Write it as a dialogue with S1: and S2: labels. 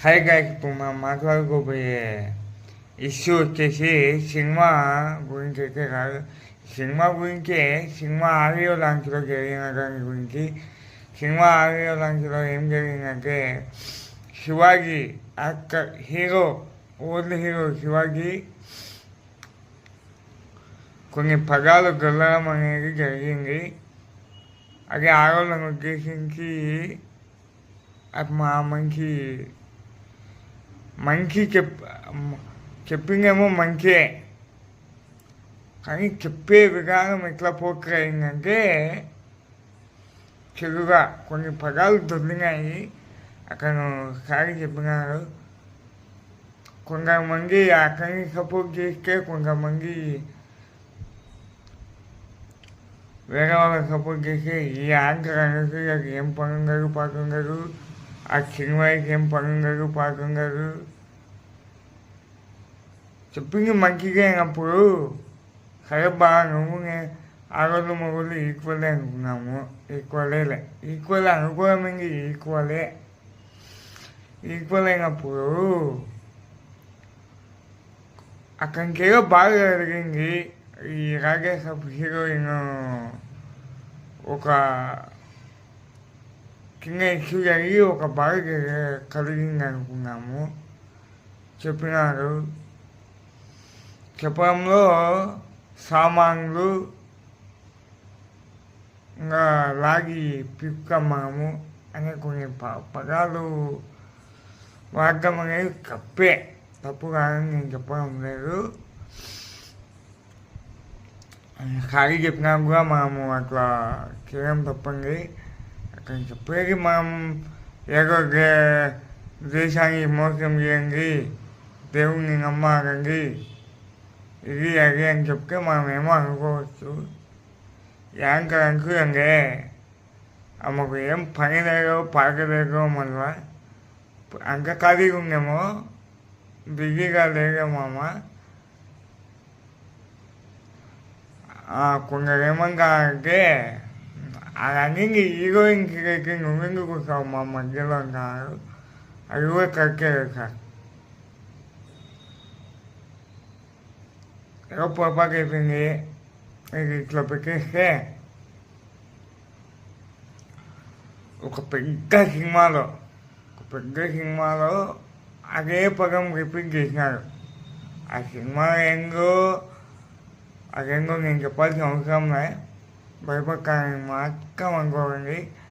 S1: Hi guys, ఇప్పుడు మనం మాట్లాడుకోబోయే issue వచ్చేసి సినిమా గురించి అయితే కాదు. సినిమా గురించే, సినిమా ఆడియో లాంచ్లో జరిగిన దాని గురించి. సినిమా ఆడియో లాంచ్లో ఏం జరిగిందంటే, Shivaji actor hero, old hero Shivaji కొన్ని పదాలు గెలవడం అనేది జరిగింది. అది ఆడవాళ్ళను ఉద్దేశించి అది మా మంచి చెప్పిందేమో మంచిదే, కానీ చెప్పే విధానం ఎట్లా పోకరైందంటే చెడుగా కొన్ని పదాలు దొరికినాయి. అతను సారి చెప్పినారు. కొంతమంది అతన్ని సపోర్ట్ చేస్తే, కొంతమంది వేరే వాళ్ళకి సపోర్ట్ చేస్తే ఈ యాంకర్ అనేది అది ఏం పనుండదు పాటుండదు, ఆ సినిమాకి ఏం పనుండదు పాటుండదు. చెప్పింది మంచిగా అయినప్పుడు సరే బాగా నువ్వు ఆడవాళ్ళు మగవాళ్ళు ఈక్వలే అనుకున్నాము. ఈక్వల్ అనుకోవడం ఈక్వల్ అయినప్పుడు అక్కడికి ఏదో బాగా జరిగింది. ఈ రాకేష్ హీరోయిన్ ఒక చిన్న ఇష్యూ జరిగి ఒక బాగా కలిగింది అనుకున్నాము. చెప్పినారు. చెప్పడంలో సామాన్లు ఇంకా లాగి పిక్కమ్మాము అనే కొన్ని పదాలు వాడటం అనేది తప్పు కాదని నేను చెప్పడం లేదు. ఖాళీ చెప్పినా కూడా మనము అట్లా చేయడం తప్పండి. అక్కడ చెప్పేది మనం ఏదో దేశాన్ని మోసం చేయండి, దేవుణ్ణి నమ్మాలండి, ఇది అది అని చెప్తే మనం ఏమో అనుకోవచ్చు. యాంకర్ అనుకులండి ఆమెకు ఏం పని లేదో పాక లేదో మళ్ళా అంక ఖాళీగా ఉందేమో, బిజీగా లేదేమో అమ్మ. కొందరు ఏమంటా అంటే అవన్నీ హీరోయిన్కి నువ్వెందుకు వస్తావు మా మధ్యలో అంటారు. అది కూడా కరెక్టే సార్. ఏదో పొరపాటు అయిపోయింది. ఇది ఇట్లా పెట్టేస్తే ఒక పెద్ద సినిమాలో అదే పదం రిపీట్ చేసినారు. ఆ సినిమా అదేందో నేను చెప్పాల్సిన అవసరం లే. భయపడతానని మాత్రం అనుకోకండి.